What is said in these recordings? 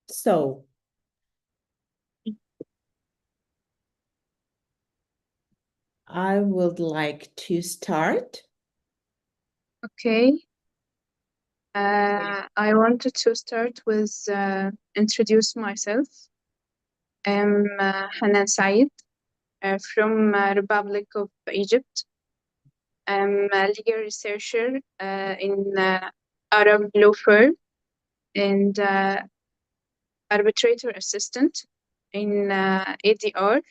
So I would like to start. Okay. I wanted to start with introduce myself. I'm Hanan Saeid from Republic of Egypt. I'm a legal researcher in Arab law firm and arbitrator assistant in ADR.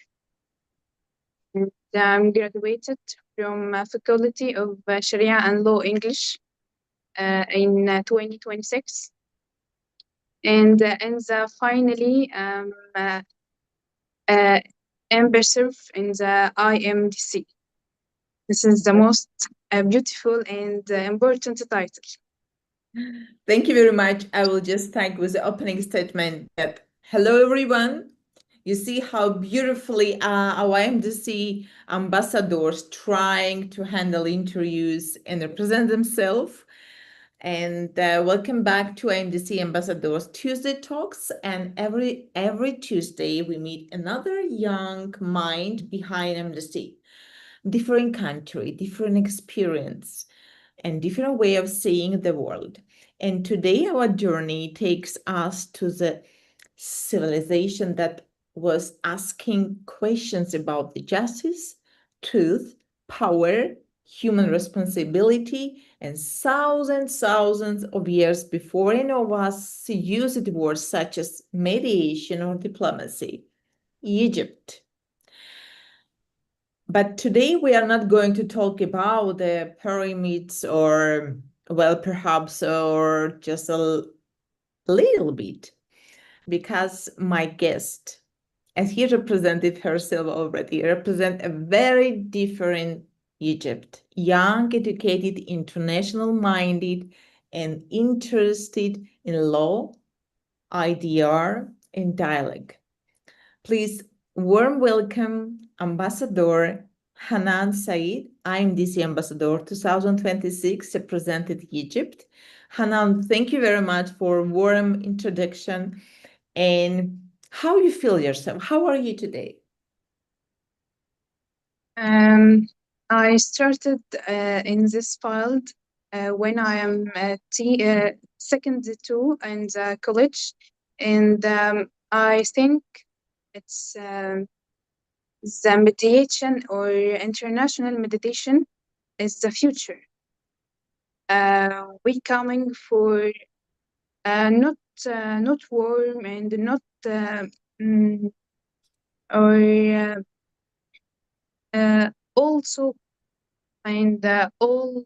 And I'm graduated from Faculty of Sharia and Law English in 2026. And finally, ambassador in the IMDC. This is the most beautiful and important title. Thank you very much. I will just start with the opening statement that hello, everyone. You see how beautifully our IMDC ambassadors trying to handle interviews and represent themselves. And welcome back to IMDC Ambassadors Tuesday Talks. And every Tuesday we meet another young mind behind IMDC. Different country, different experience, and different way of seeing the world. And today our journey takes us to the civilization that was asking questions about the justice, truth, power, human responsibility, and thousands of years before any of us used words such as mediation or diplomacy. Egypt. But today we are not going to talk about the pyramids or, well, perhaps, or just a little bit, because my guest, as he represented herself already, represent a very different Egypt, young, educated, international minded, and interested in law, IDR, and dialogue. Please warm welcome Ambassador Hanan Saeid, IMDC Ambassador 2026, represented Egypt. Hanan, thank you very much for warm introduction and how you feel yourself. How are you today? I started in this field when I am second two in the college, and I think it's the mediation or international mediation is the future. We coming for not warm and not mm, or also and all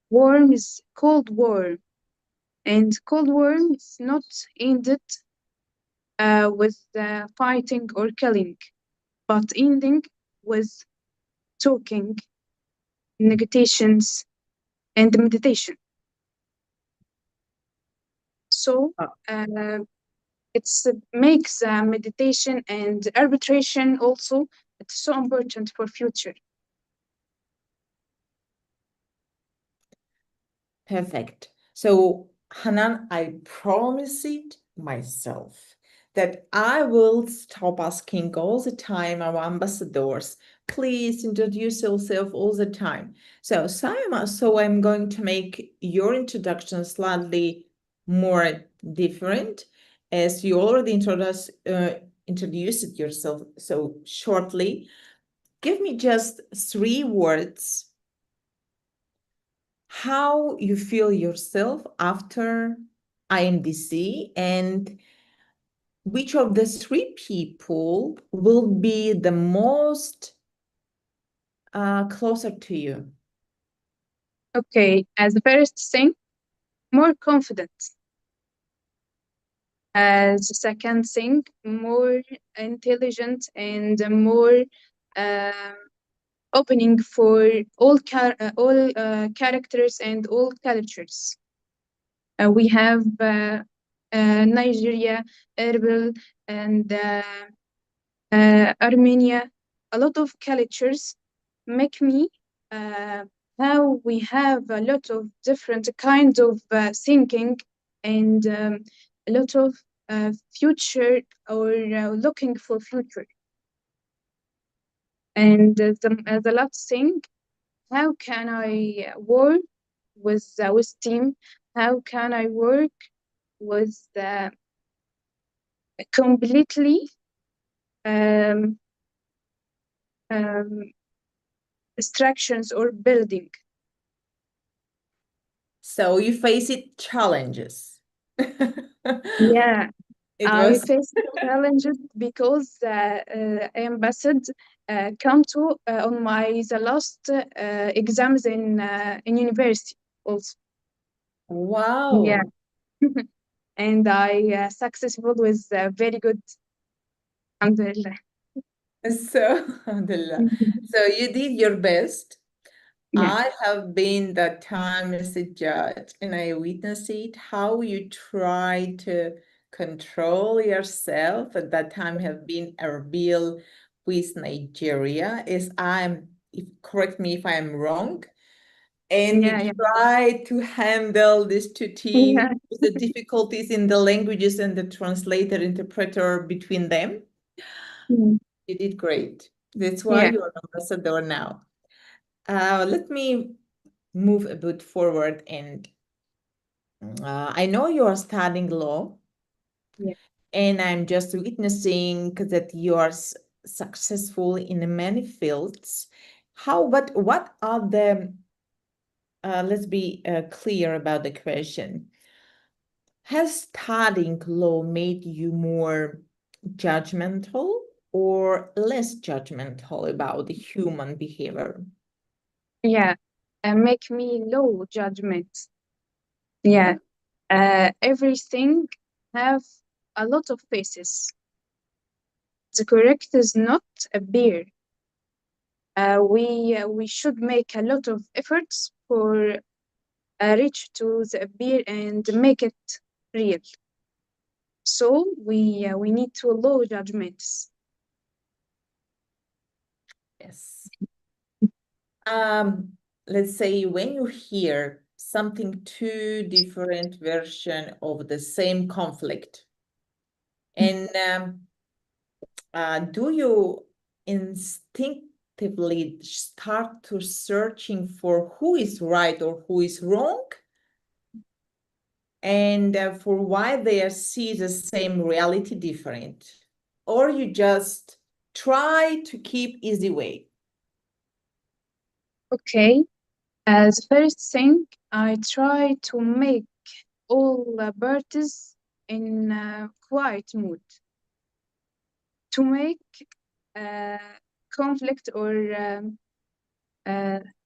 warm is cold war, and cold war is not ended with fighting or killing, but ending with talking, negotiations, and meditation. So it's makes meditation and arbitration also. It's so important for future. Perfect. So, Hanan, I promise it myself that I will stop asking all the time our ambassadors, please introduce yourself all the time. So I'm going to make your introduction slightly more different, as you already introduced yourself so shortly. Give me just 3 words how you feel yourself after IMDC, and which of the 3 people will be the most closer to you? Okay, as the first thing, more confident. As the second thing, more intelligent and more uh, opening for all characters and all cultures. We have Nigeria, Erbil, and Armenia. A lot of cultures make me how we have a lot of different kinds of thinking and a lot of future or looking for future. And the last thing, how can I work with team? How can I work with completely um, um, structures or building? So you face it challenges. Yeah, It I was faced challenges because ambassador come to on my the last exams in university also. Yeah, wow. and I successful with very good. Alhamdulillah. So, alhamdulillah. Mhm. So you did your best. Yeah, I have been that time as a judge, and I witnessed it, how you try to control yourself. At that time, have been Erbil with Nigeria. Is correct me if I'm wrong, and you yeah, yeah, try to handle these two teams yeah. with the difficulties in the languages and the translator interpreter between them. Mm. You did great. That's why Yeah, you're an ambassador now. Let me move a bit forward, and I know you are studying law, yeah. and I'm just witnessing that you are successful in many fields. But what are the, let's be clear about the question. Has studying law made you more judgmental or less judgmental about the human behavior? Yeah. Make me low judgment. Yeah. Everything have a lot of faces. The correct is not a beer. We should make a lot of efforts for reach to the beer and make it real. So we need to low judgments. Yes. Um, let's say when you hear something two different version of the same conflict, and do you instinctively start to searching for who is right or who is wrong, and for why they see the same reality different, or you just try to keep easy way? Okay. The first thing, I try to make all the parties in a quiet mood to make uh, conflict or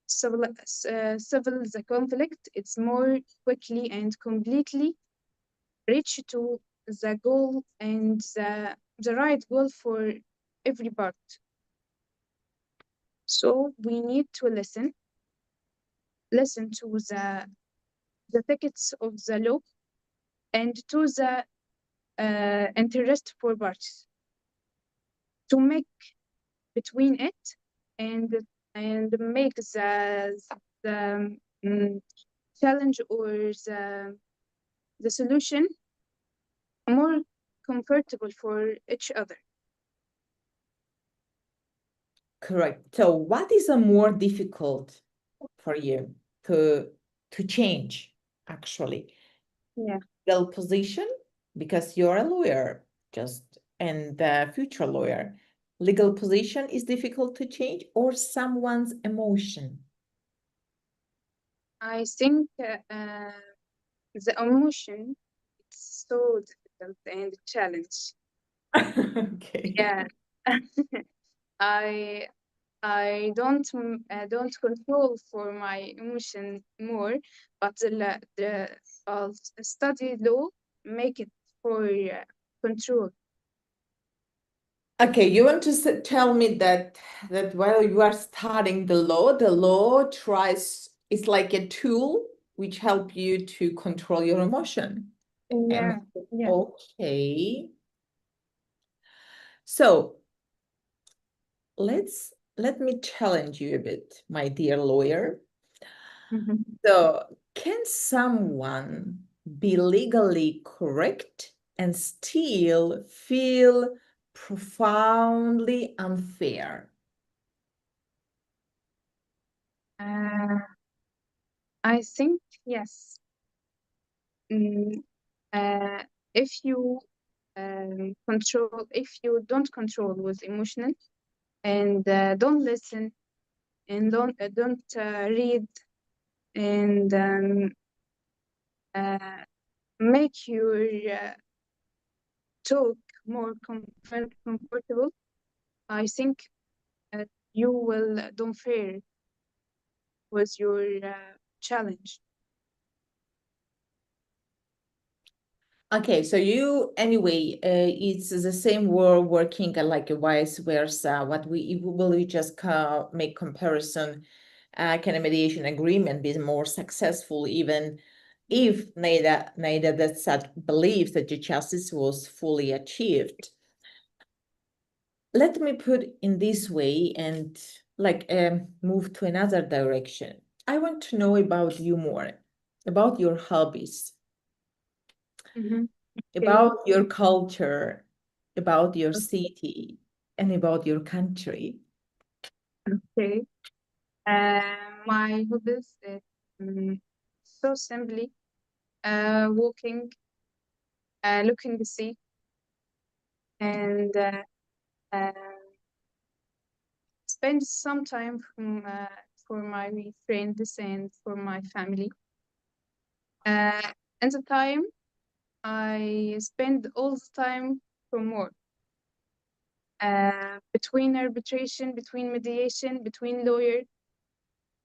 civil the conflict. It's more quickly and completely reach to the goal and the right goal for every part. So we need to listen to the tickets of the law and to the interest for parties to make between it and make the challenge or the solution more comfortable for each other. Correct. So what is a more difficult for you to change, actually? Yeah, Legal position, because you're a lawyer, just and the future lawyer. Legal position is difficult to change, or someone's emotion? I think the emotion it's so difficult and challenge. Okay. Yeah, I don't control for my emotion more, but the study law make it for control. Okay, you want to tell me that while you are studying the law tries, it's like a tool which help you to control your emotion. Yeah, Am yeah. okay. So let me challenge you a bit, my dear lawyer. Mhm. So, can someone be legally correct and still feel profoundly unfair? Uh, I think yes. Mm, uh, if you if you don't control what's emotional and don't listen and don't read and uh, make your talk more comfortable, I think uh, you will don't fare with your challenge. Okay, so you anyway, it's the same word working like a vice versa. What we will we just make comparison? Can a mediation agreement be more successful even if neither that side believes that the justice was fully achieved? Let me put in this way and like move to another direction. I want to know about you more, about your hobbies, Mm-hmm. Okay. about your culture, about your city, and about your country. Okay. My hobbies is so simply walking, looking the sea, and uh, spend some time for my friends and for my family. Uh, and the time I spend all the time for work. Between arbitration, between mediation, between lawyer,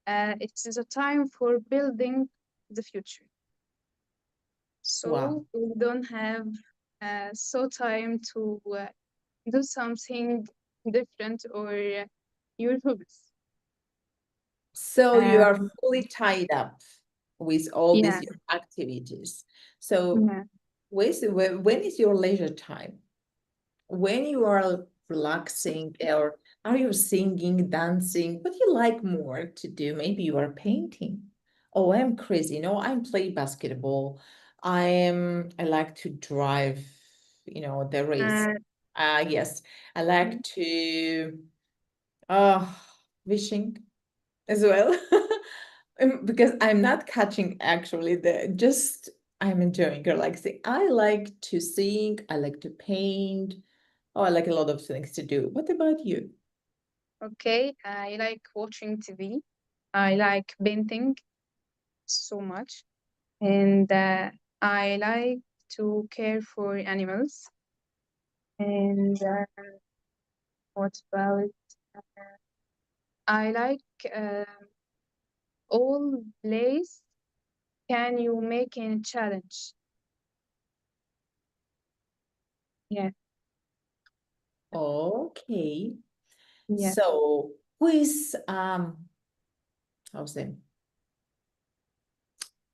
it's a time for building the future. Wow. So we don't have so time to do something different or your hobbies. So you are Um, fully tied up with all yeah, these your activities. So yeah. when is your leisure time? When you are relaxing, or are you singing, dancing? What do you like more to do? Maybe you are painting. Oh, I'm crazy. No, I play basketball. I like to drive, the race. Uh, Yes, I like to uh fishing as well. Because I'm not catching actually the just I'm enjoying relaxing. I like to sing, I like to paint. Oh, I like a lot of things to do. What about you? okay, I like watching TV. I like painting so much, and I like to care for animals. And what about? Uh, I like all plays. Can you make a challenge? Yeah, Okay. yeah. So who is how's them?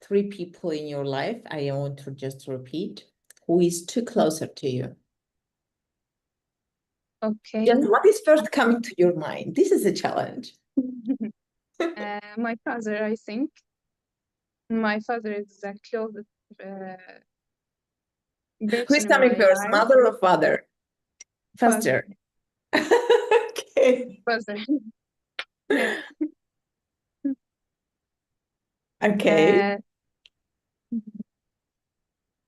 Three people in your life. I want to just repeat. Who is too closer to you? Okay. Just what is first coming to your mind? This is a challenge. My father, I think. My father is the closest uh, Who is person in coming my first, life. mother or father? Father, Faster. Okay. father. Yeah. Okay. Uh,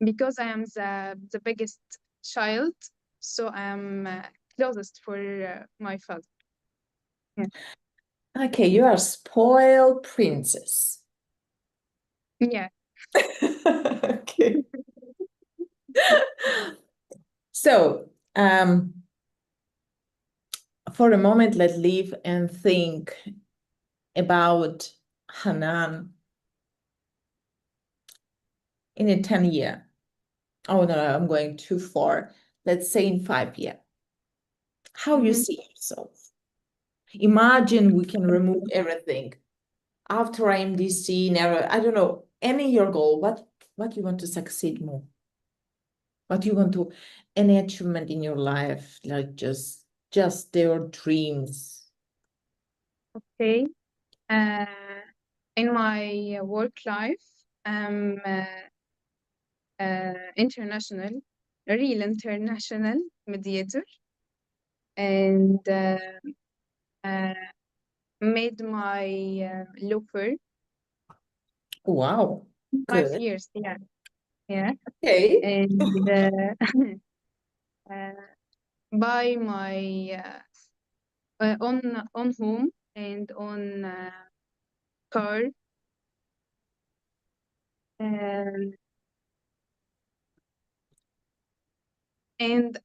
because I am the biggest child, so I am closest for my father. Yeah. Okay, you are spoiled princess. Yeah. Okay. So, for a moment, let's leave and think about Hanan in a 10 year. Oh, no, no, I'm going too far. Let's say in 5 year. How you Mhm. see yourself? Imagine we can remove everything after IMDC, never, I don't know, any your goal, what you want to succeed more? What you want to, any achievement in your life, like just their dreams. Okay. Uh, in my work life, I'm international. a real international mediator, and uh, made my law firm Wow, 5 years. Yeah, yeah, okay. and uh, buy my on home and on car. Um, and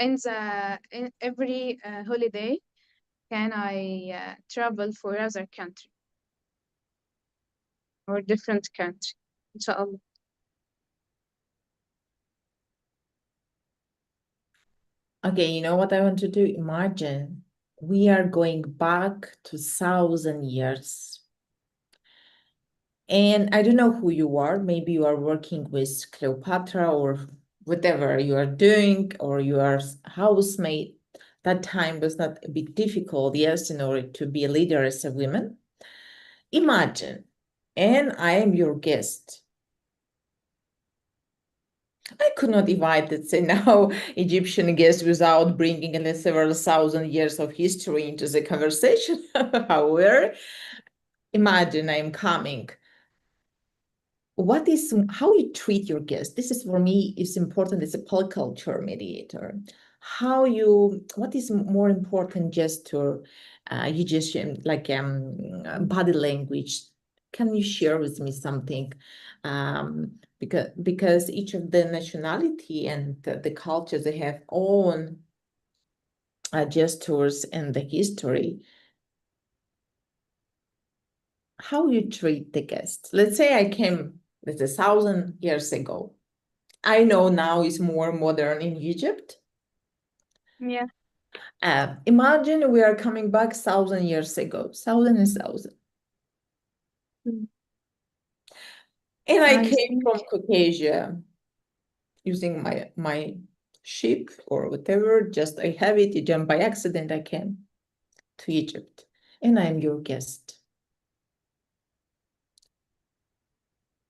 in every holiday, can I travel for other country or different country, inshallah. Okay, you know what I want to do? Imagine we are going back to 1,000 years. And I don't know who you are. Maybe you are working with Cleopatra or whatever you are doing, or you are housemaid. That time was not a bit difficult, yes, in order to be a leader as a woman. Imagine, and I am your guest. I could not invite, let's say now, Egyptian guests without bringing in several thousand years of history into the conversation. However, imagine I'm coming. What is how you treat your guests? This is for me is important as a polyculture mediator. What is more important gesture? You just like body language. Can you share with me something? Because each of the nationality and the culture they have own gestures and the history. How you treat the guests? Let's say I came, let's say 1,000 years ago. I know now is more modern in Egypt. Yeah. Imagine we are coming back 1,000 years ago, thousand and thousand. Mm. And I I came think from Caucasia using my ship or whatever. Just I have it, you jump by accident, I came to Egypt. And I'm your guest.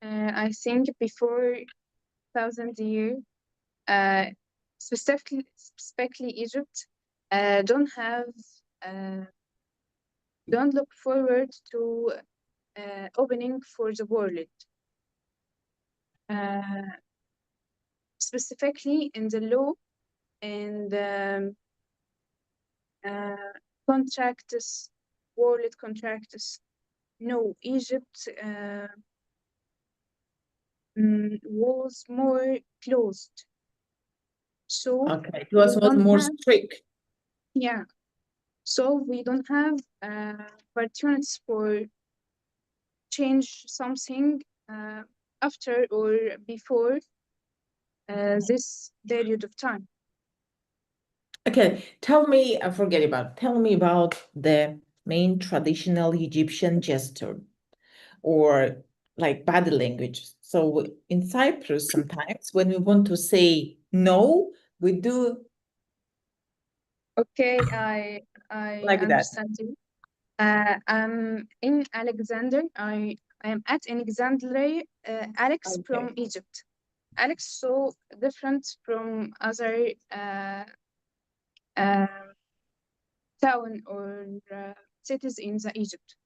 I think before 1,000 years, uh, specifically Egypt, don't have don't look forward to opening for the world. Uh, Specifically in the law and uh, contracts, world contracts. No, Egypt was more closed. So Okay, it we was don't more have, strict. yeah, so we don't have opportunities for change something uh, after or before this period of time. Okay, tell me about the main traditional Egyptian gesture or like body language. So in Cyprus, sometimes when we want to say no, we do Okay, I like that. understand you. I'm in Alexander. I am at Alexandria. Alex from Okay. Egypt. Alex so different from other uh, town or cities in the Egypt.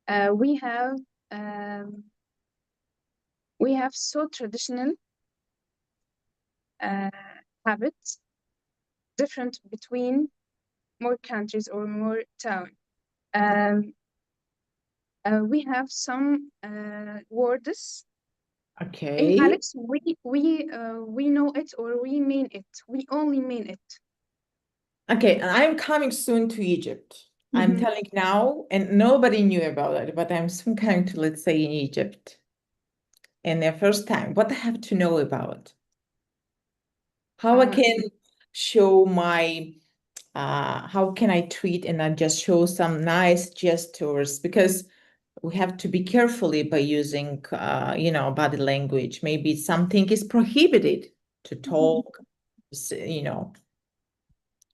Uh, we have um, we have so traditional uh, habits different between more countries or more town. Um, we have some words in Okay. Alex. We know it or we mean it. We only mean it. Okay, and I'm coming soon to Egypt. I'm Mhm. telling now, and nobody knew about it, but I'm soon coming to, let's say, in Egypt. And the first time, what I have to know about? How I Uh, can show my how can I treat and I just show some nice gestures because we have to be carefully by using body language. Maybe something is prohibited to talk,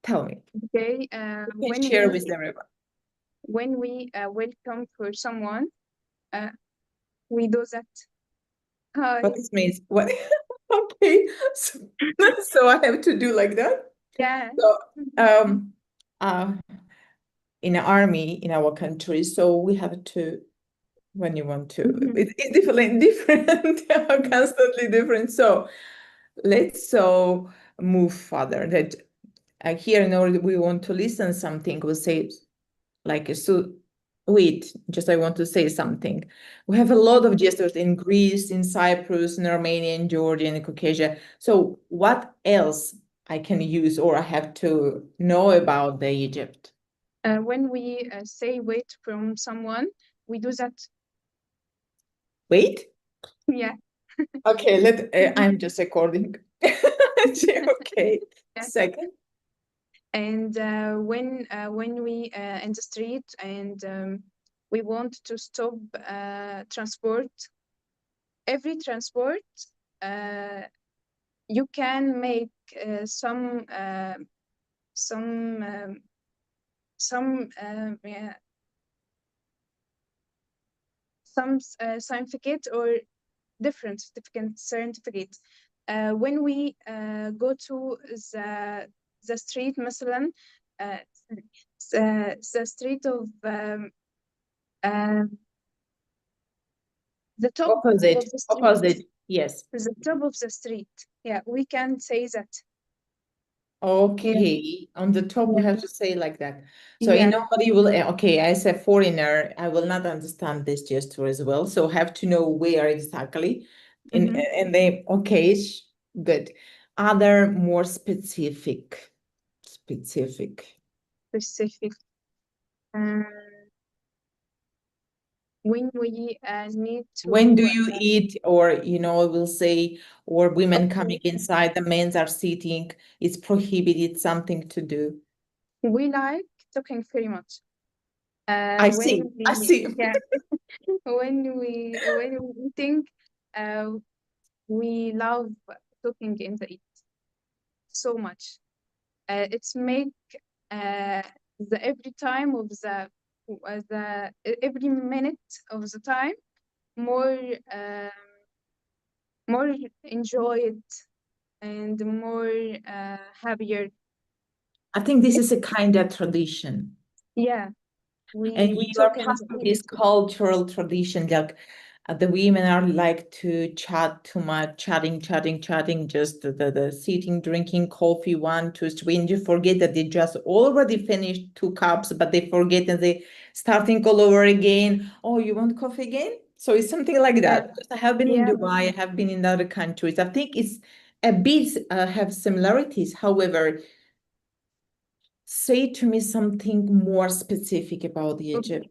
tell me. okay. You can share with everyone. When we welcome for someone, uh, we do that. What Hi. this means? What? Okay, so, so I have to do like that. Yeah. So, um, uh, in the army in our country, so we have to when you want to. Mhm. It's different, constantly different. So let's so move further. That here in order we want to listen something, we say like so. Wait, just I want to say something. We have a lot of gestures in Greece, in Cyprus, in Armenia, in Georgia, in Caucasia. So what else I can use or I have to know about the Egypt? When we say wait from someone, we do that. Wait. Yeah. Okay, Mhm. I'm just recording. Okay. Yeah. Second. And when we in the street and we want to stop transport, every transport, uh, you can make some yeah, some certificate or different certificate. When we go to the street مثلا the street of um, the top of Opposite. the street, Opposite. Yes. the top of the street. Yeah, we can say that. Yeah, Okay. On the top, we yeah, have to say like that. So in yeah. nobody will, okay, as a foreigner, I will not understand this gesture as well. So have to know where exactly. Mm-hmm. And they, okay, good. Other more specific. Specific. Um, when we need When do to. you eat, or we'll say, or women coming Okay, inside, the men's are sitting, it's prohibited something to do. we like talking very much. I When see, I we, see. yeah, when we eating, uh, we love talking in the eat so much. It's make uh, the every time of the every minute of the time more more enjoyed and more happier. I think this is a kind of tradition. Yeah, And we you are talk in the passing eat. this cultural tradition, like the women are like to chat too much, chatting, just the sitting, drinking coffee, 1, 2, 3, and you forget that they just already finished 2 cups, but they forget and they starting all over again. Oh, you want coffee again? So it's something like Yeah, that. Because I have been in yeah, Dubai, I have been in other countries. I think it's a bit have similarities. However, say to me something more specific about Egypt.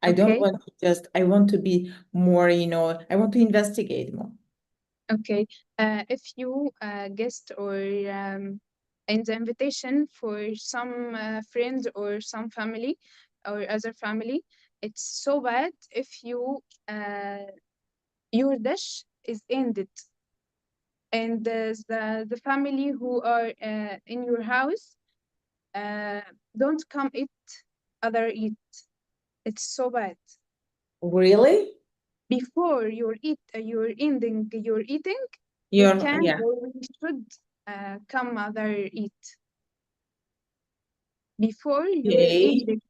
I don't okay. want to just, I want to be more, I want to investigate more. Okay. If you guest or in the invitation for some friend or some family or other family, it's so bad if uh, your dish is ended and the family who are in your house uh, don't come eat other eat. It's so bad. Really? Before you're ending your eating, we can Yeah. or we should come other eat before you're Okay. ending.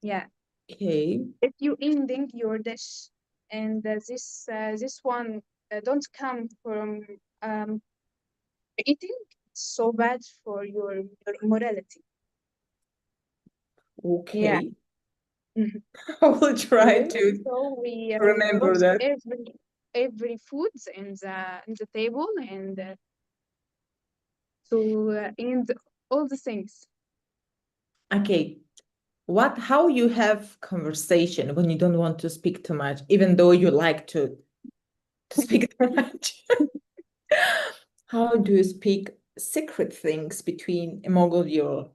Yeah, Okay. if you ending your dish and this one don't come from um, eating, it's so bad for your morality. Yeah. Okay. Mhm. I will try to So we remember wash that. every foods in the table and to end all the things. Okay. How you have conversation when you don't want to speak too much, even though you like to speak too much? How do you speak secret things among all your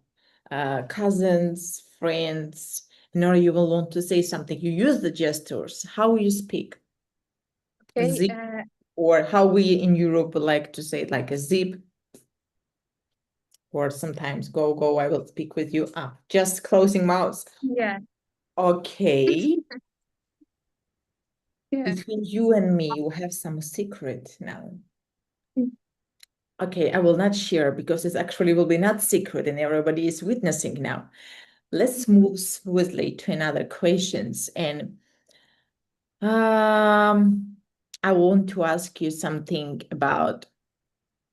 cousins, friends, or you will want to say something? You use the gestures. How you speak? Okay. Zip, or how we in Europe would like to say it, like a zip, or sometimes go, I will speak with you. Just closing mouth. Yeah. Okay. Yeah. Between you and me, we have some secret now. Okay, I will not share because it actually will be not secret and everybody is witnessing now. Let's move smoothly to another questions. And I want to ask you something about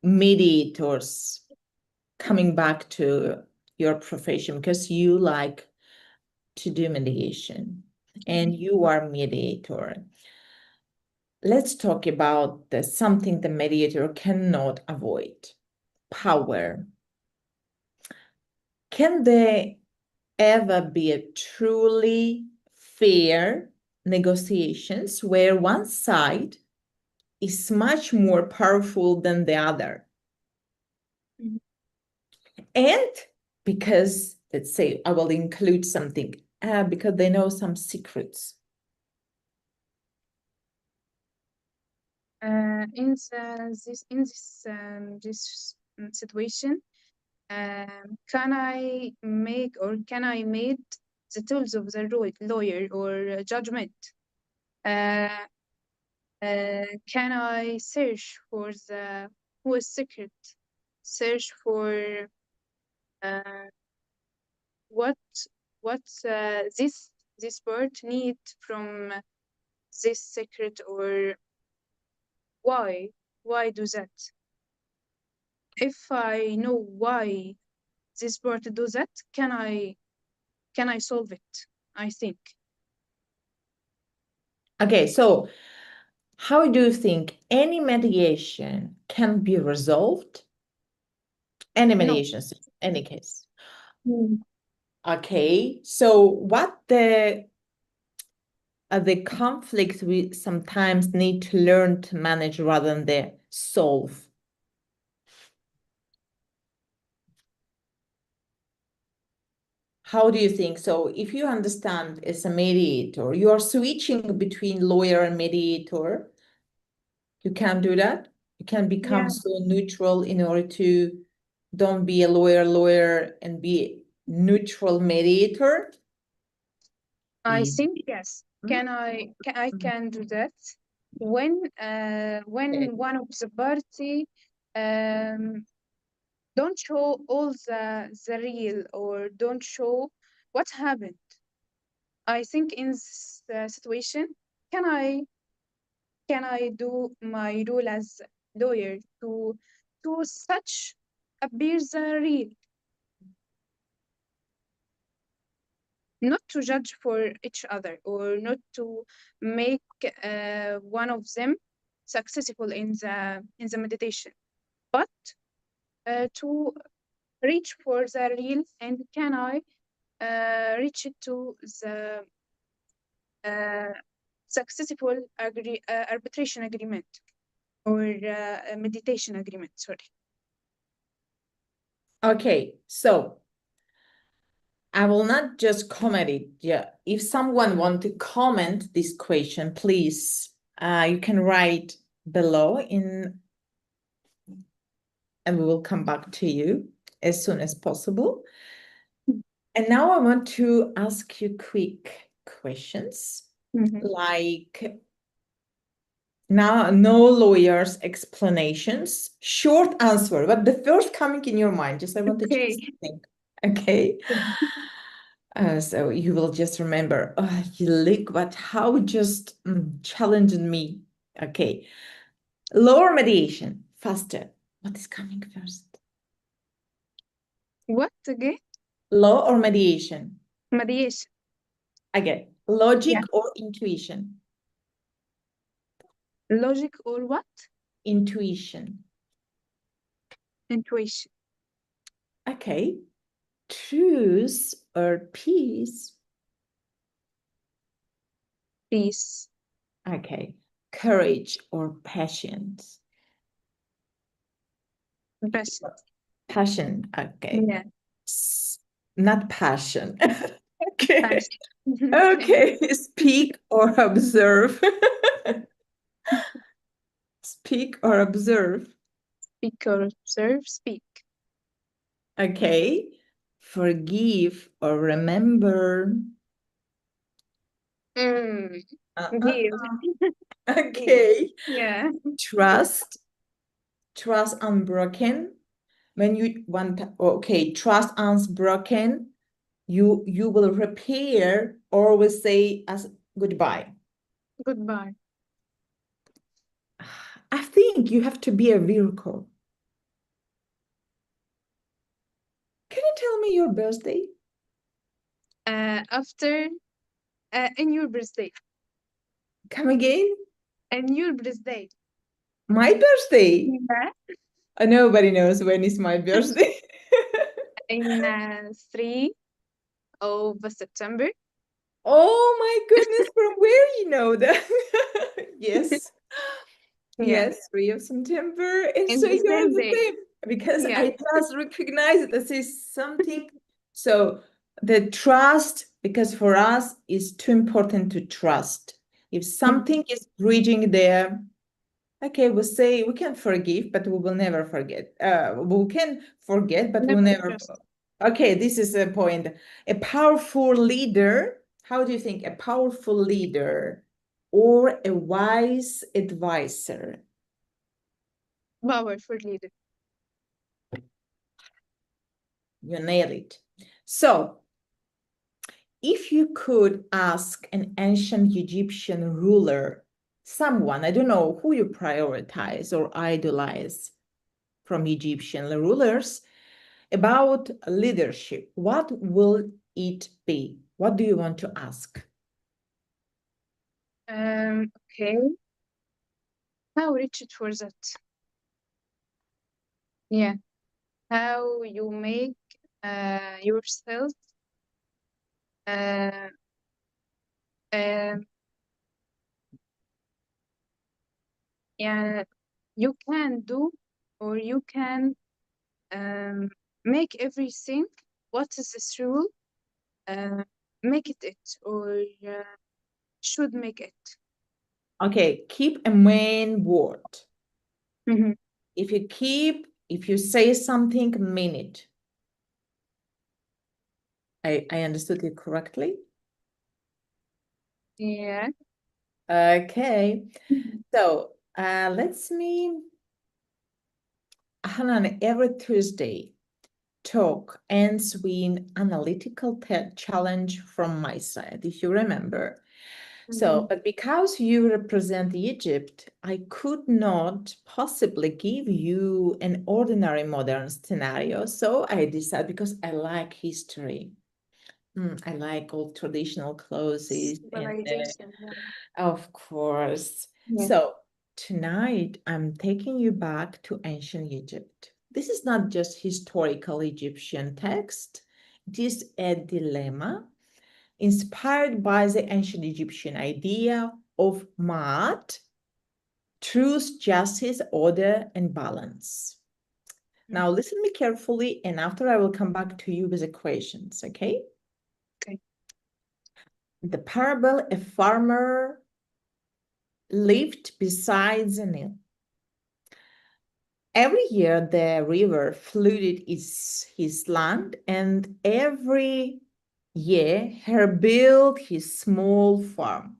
mediators, coming back to your profession because you like to do mediation and you are mediator. Let's talk about something the mediator cannot avoid: power. Can there ever be a truly fair negotiations where one side is much more powerful than the other? Mhm. And because, let's say, I will include something, because they know some secrets. In this situation, can I make or can I made the tools of the lawyer or judgment? Uh, can I search for the who is secret? Search for uh, what this bird need from this secret, or why do that? If I know why this bird do that, can I solve it? I think Okay, so how do you think any mediation can be resolved? Any no. mediations, any case. Mm. Okay, so what the conflict we sometimes need to learn to manage rather than the solve? How do you think? So if you understand as a mediator, you are switching between lawyer and mediator. You can do that. You can become Yeah, so neutral in order to don't be a lawyer and be neutral mediator. I Easy. think yes. I can do that Okay. when one of the party um, don't show all the real, or don't show what happened. I think in this situation, can I do my role as lawyer to such appear the real, not to judge for each other, or not to make one of them successful in the meditation, but to reach for the real, and can I reach it to the uh, successful arbitration agreement, or meditation agreement, sorry. Okay, so I will not just comment it. Yeah, if someone want to comment this question, please, you can write below and we will come back to you as soon as possible. And now I want to ask you quick questions, Mhm. like now no lawyers explanations, short answer, but the first coming in your mind, just I want to Okay. just think. Okay. So you will just remember, oh, you look what how just challenged me. Okay. Law or mediation, faster. What is coming first? What again? Law or mediation? Mediation. Again, Yeah. logic or intuition? Logic or what? Intuition. Intuition. Okay. Truth or peace? Peace. Okay. Courage or patience? Passion. Passion. Okay. Yeah. Not passion. Okay. Passion. Okay. Okay. Speak or observe? Speak or observe? Speak or observe. Speak. Okay. Forgive or remember? Mm. Uh, uh, Give. uh. Give. Okay. Yeah. Trust. trust unbroken. When you want, okay, trust unbroken, you will repair or will say as goodbye. Goodbye. I think you have to be a Virgo. Can you tell me your birthday? After in your birthday. Come again? In your birthday. My birthday. Yeah. Nobody knows when is my birthday. In 3 of September. Oh my goodness, from where you know that? Yes. Yeah. Yes, 3 of September. And In so the you're same the day. same because Yeah. I just recognize it. This is something. So the trust, because for us, is too important to trust. If something is bridging there, okay, we'll say we can forgive, but we will never forget. We can forget, but we'll Never never. trust. Okay, this is a point. A powerful leader, how do you think? A powerful leader or a wise advisor? Powerful leader. You nailed it. So, if you could ask an ancient Egyptian ruler, someone, I don't know who you prioritize or idolize from Egyptian rulers, about leadership, what will it be? What do you want to ask? Okay. How rich it for that? Yeah. How you make yourself uh, uh, yeah, you can do or you can make everything what is this rule uh, make it or should make it. Okay, keep a main word. Mhm. If you say something, mean it. I understood it correctly? Yeah. Okay, Mhm. so let's me, Hanan, every Tuesday talk ends with analytical challenge from my side, if you remember. So, but because you represent Egypt, I could not possibly give you an ordinary modern scenario. So I decided because I like history. I like old traditional clothes and Civilization. Yeah. of course. Yeah. So tonight I'm taking you back to ancient Egypt. This is not just historical Egyptian text. It is a dilemma inspired by the ancient Egyptian idea of Ma'at, truth, justice, order, and balance. Now, listen me carefully, and after I will come back to you with the questions, okay? Okay. The parable, a farmer lived beside the Nile. Every year, the river flooded his land, and every year, he built his small farm.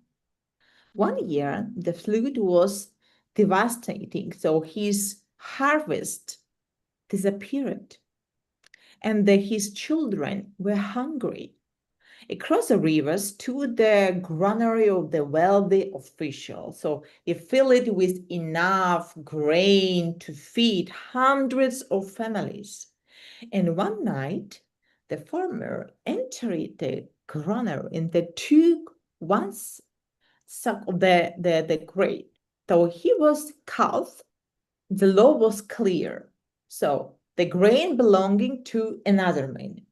One year, the flood was devastating, so his harvest disappeared, and his children were hungry. Across the river stood the granary of the wealthy official, so he filled it with enough grain to feed hundreds of families. And one night, the farmer entered the granary and took one sack of the grain. So he was caught. The law was clear. So the grain belonging to another man.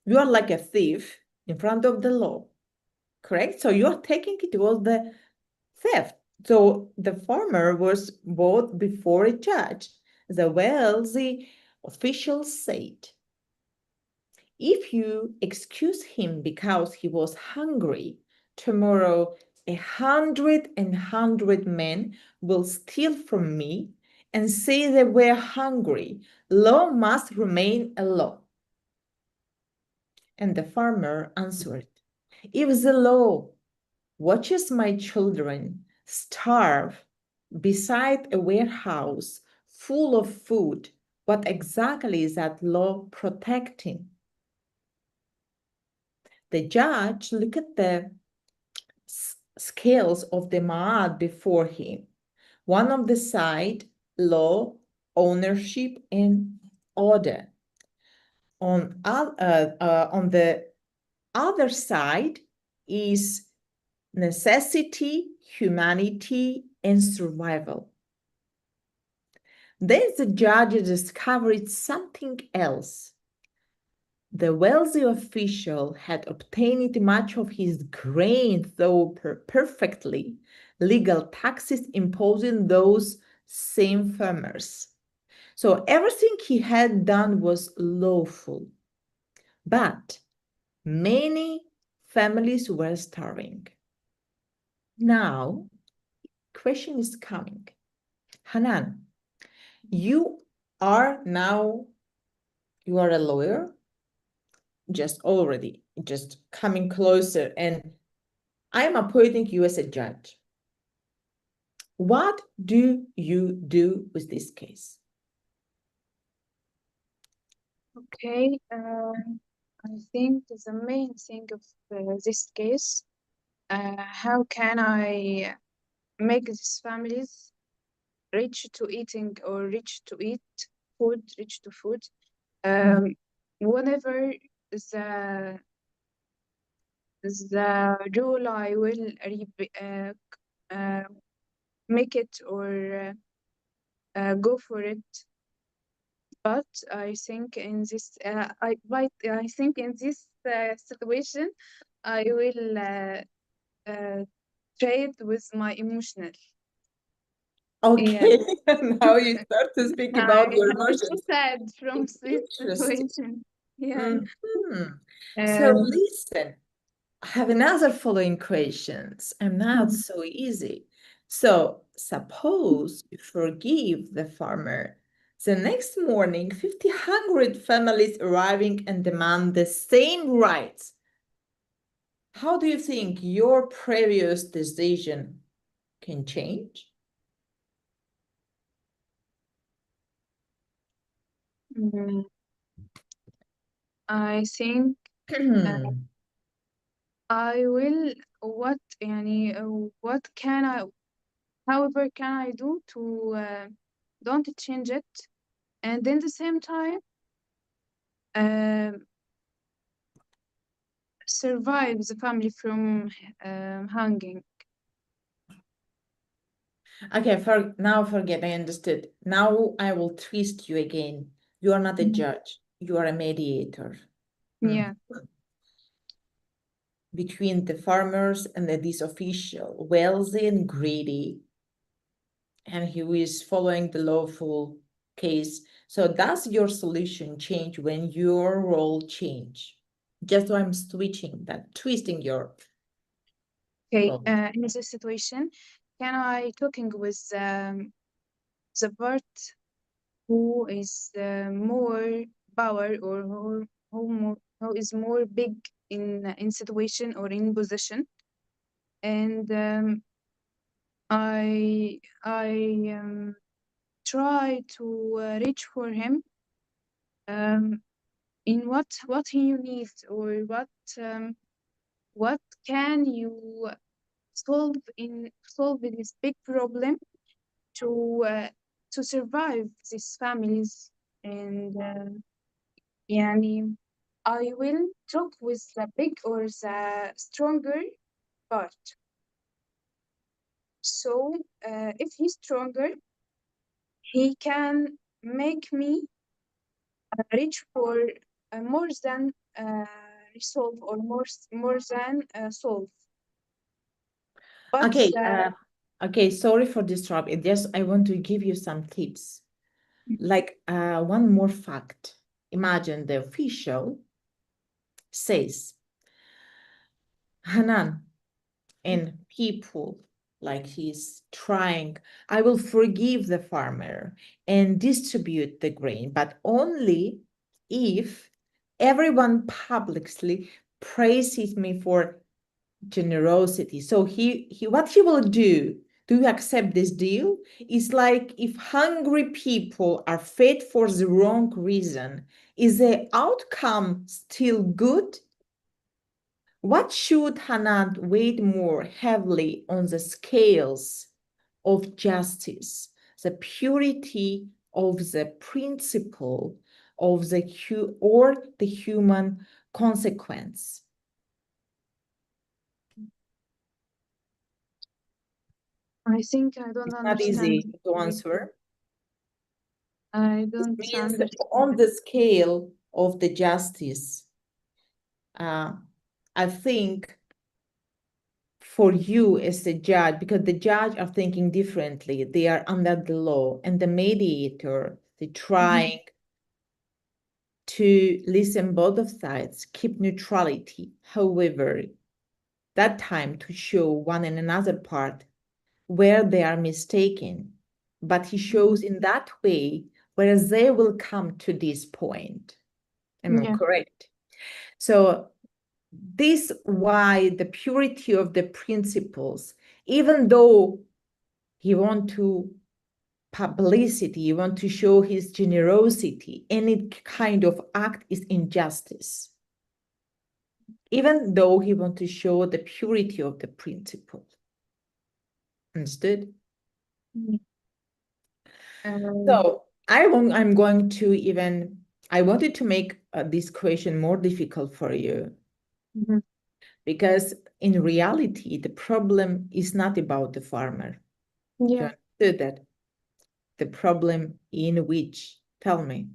You are like a thief in front of the law, correct? So you are taking it was the theft. So the farmer was brought before a judge. The wealthy official said, if you excuse him because he was hungry, tomorrow 100 men will steal from me and say they were hungry. Law must remain a law. And the farmer answered, if the law watches my children starve beside a warehouse full of food. What exactly is that law protecting? The judge looked at the scales of the ma'ad before him. One of the side, law, ownership, and order. On the other side is necessity, humanity, and survival. Then the judge discovered something else. The wealthy official had obtained much of his grain through perfectly legal taxes imposing those same farmers. So everything he had done was lawful. But many families were starving. Now, question is coming. Hanan, you are a lawyer, just coming closer, and I'm appointing you as a judge. What do you do with this case? Okay, I think the main thing of this case, how can I make these families rich to eating or rich to eat food, rich to food, whenever the rule I will uh, make it or go for it. But I think in this, I think in this situation, I will uh, trade with my emotional. Yeah, Okay, now you start to speak about your I'm so emotions. sad from this Interesting. situation. Yeah. Mhm. So Um, listen, I have another following questions. I'm not mm, so easy. So suppose you forgive the farmer. The next morning, 50 hungry families arriving and demand the same rights. How do you think your previous decision can change? mm, I think uh, I will what can I however can I do to don't change it and in the same time um survive the family from hanging. Okay, now forget, I understood. Now I will twist you again. You are not a Mhm. judge, you are a mediator. Yeah. Between the farmers and this official, wealthy and greedy, and he is following the lawful case. So does your solution change when your role change? Just so I'm switching that, twisting your Okay. role. In this situation, can I talking with the part who is more power or who is more big in situation or in position, and I try to reach for him in what he needs or um, what can you solve this big problem to uh, to survive these families and يعني I will talk with the big or the stronger part. So if he's stronger, he can make me reach for more than resolve or more than solve. But Okay, okay, sorry for disrupting. Just I want to give you some tips. Like one more fact. Imagine the official says, Hanan, and people like he's trying, I will forgive the farmer and distribute the grain, but only if everyone publicly praises me for generosity. So he what he will do, Do you accept this deal? It's like if hungry people are fed for the wrong reason, is the outcome still good? What should Hanan weigh more heavily on the scales of justice? The purity of the principle of the human consequence? I think I don't It's not understand easy the to question. answer. I It don't means on understand. the scale of the justice, I think for you as a judge, because the judge are thinking differently, they are under the law, and the mediator, they're trying to listen both of sides, keep neutrality. However, that time to show one and another part where they are mistaken, but he shows in that way where they will come to this point. Am I Yeah, correct? So this why the purity of the principles, even though he want to publicity, he want to show his generosity, any kind of act is injustice. Even though he want to show the purity of the principle. Understood? yeah. So I'm going to even, I wanted to make this question more difficult for you Mhm. because in reality, the problem is not about the farmer. You Yeah, understood that? The problem in which, tell me,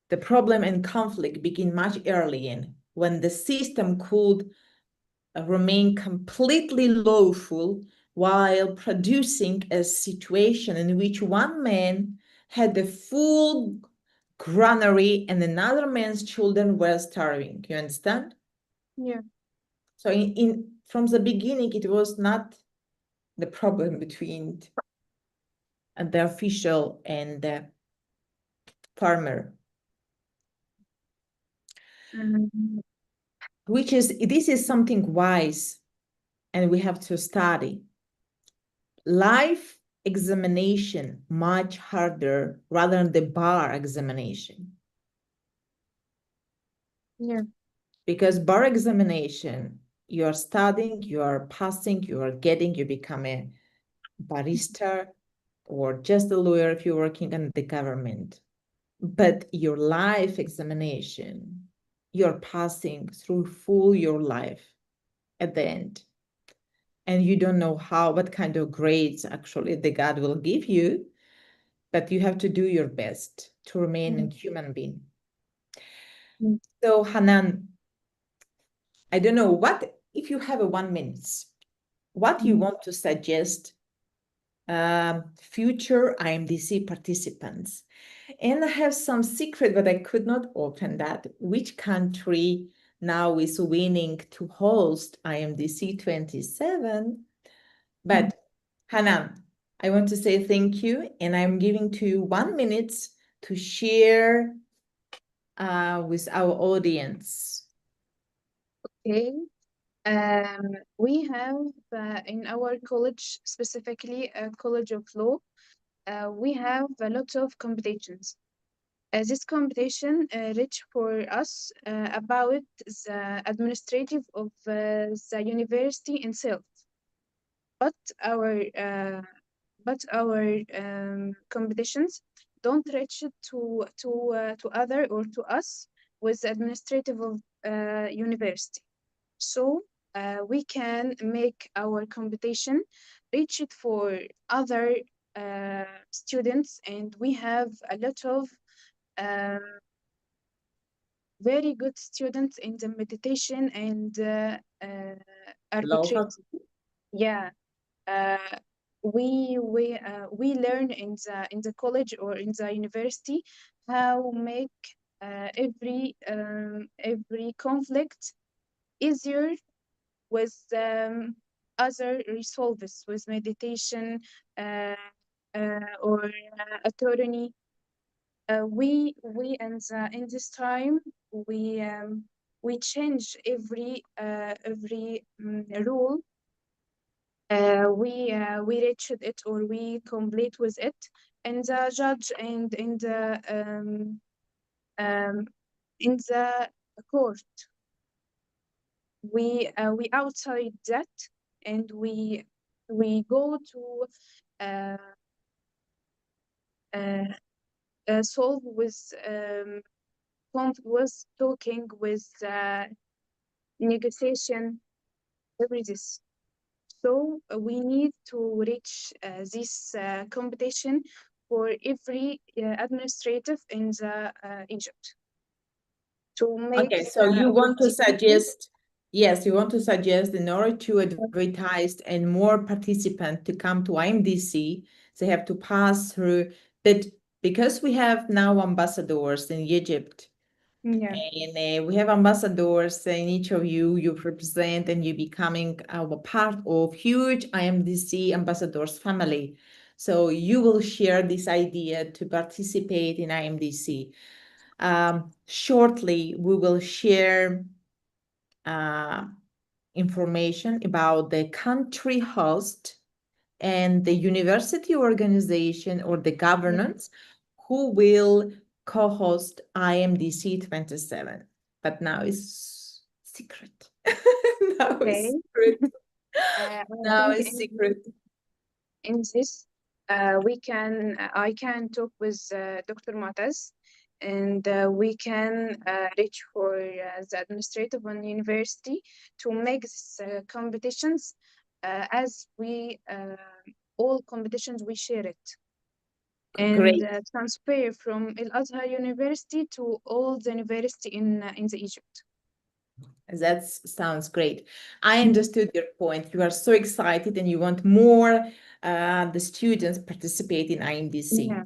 the problem and conflict begin much earlier when the system could remain completely lawful while producing a situation in which one man had the full granary and another man's children were starving. You understand? yeah. So from the beginning, it was not the problem between the official and the farmer, Um, which is, this is something wise and we have to study. Life examination much harder rather than the bar examination. yeah. Because bar examination, you are studying, you are passing, you become a barrister or just a lawyer if you're working in the government. But your life examination, you're passing through full your life at the end. And you don't know what kind of grades actually the God will give you, but you have to do your best to remain a Mm, human being. mm, So Hanan, I don't know if you have a 1 minute, what you mm. want to suggest future IMDC participants. And I have some secret, but I could not open that. Which country now is winning to host IMDC 27? Mm. But Hanan, I want to say thank you, and I'm giving to you 1 minute to share with our audience. Okay. We have in our college, specifically College of Law, we have a lot of competitions. This competition reach for us about the administrative of the university itself, but our uh, competitions don't reach to other or to us with the administrative of university. So we can make our competition reach it for other students, and we have a lot of um, very good students in the meditation and Law arbitration. Yeah, uh, we learn in the college or in the university how make every conflict easier with other resolves with meditation uh, or attorney. We and in this time we change every rule we reached it or we complete with it, and the judge and um, in the court we outside that, and we go to uh, uh, solve with was talking with negotiation every this. So we need to reach this competition for every administrative in the Egypt to make Okay, so you our want to decision. suggest, yes, you want to suggest in order to advertise and more participants to come to IMDC, they have to pass through, but because we have now ambassadors in Egypt, Yeah. and we have ambassadors in each of you, you represent and you becoming a part of huge IMDC ambassadors family. So you will share this idea to participate in IMDC. Shortly, we will share information about the country host and the university organization or the Yeah. governance who will co-host IMDC 27. But now it's secret. Now it's Okay. secret. I Now think it's secret. in this, I can talk with Dr. Mataz, and we can reach for the administrative on university to make this competitions as we all competitions we share it and Great. transfer from Al Azhar University to all the university in the Egypt. That sounds great. I understood your point. You are so excited and you want more the students participate in IMDC. Yeah, yeah.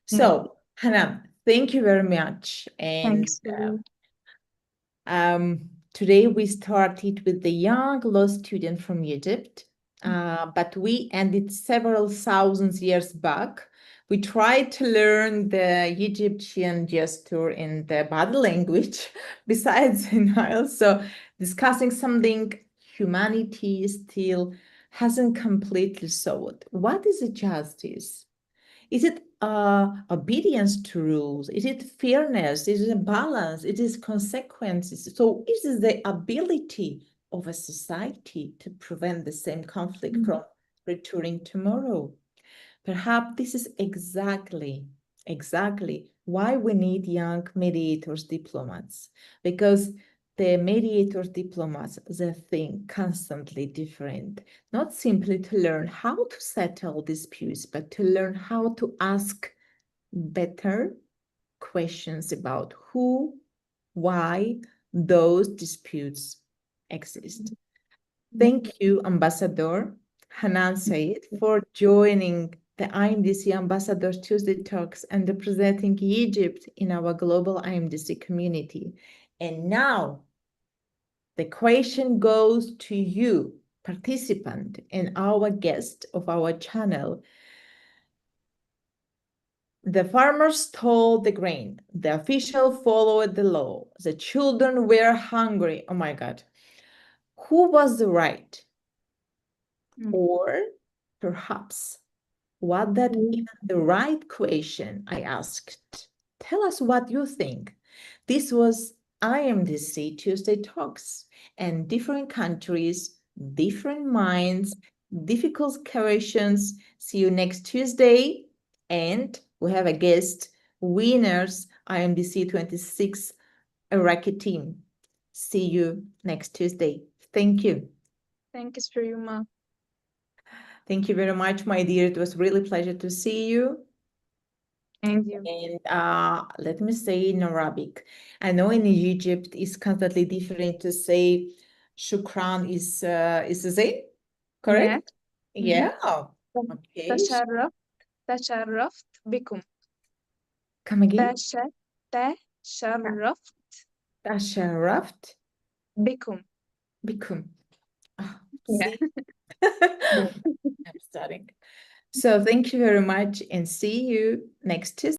So, Hanan, thank you very much. And Thanks. To today we started with the young law student from Egypt, but we ended several thousands years back. We tried to learn the Egyptian gesture in the body language besides the Nile. So discussing something humanity still hasn't completely solved. What is a justice? Is it obedience to rules? Is it fairness? Is it a balance? It is consequences. So it is the ability of a society to prevent the same conflict from returning tomorrow. Perhaps this is exactly why we need young mediators, diplomats, because the mediators, diplomats, they think constantly different, not simply to learn how to settle disputes, but to learn how to ask better questions about who, why those disputes exist. Thank you, Ambassador Hanan Saeid, for joining the IMDC Ambassadors Tuesday Talks and representing Egypt in our global IMDC community. And now the question goes to you, participant and our guest of our channel. The farmers stole the grain. The official followed the law. The children were hungry. Oh my God. Who was the right? Or perhaps, was that even the right question? I asked. Tell us what you think. This was IMDC Tuesday Talks, and different countries, different minds, difficult questions. See you next Tuesday. And we have a guest, winners, IMDC 26 Iraqi team. See you next Tuesday. Thank you. Thanks for you, Ma. Thank you very much, my dear. It was really pleasure to see you. And you. And let me say in Arabic. I know in Egypt it's completely different to say shukran is the same, Yeah. correct? Yeah. Okay. تشرفت تشرفت بكم. Come again. تش تشرفت Tasharraft بكم. bikum. Ah, Yeah. see, I'm studying. So thank you very much and see you next Tuesday.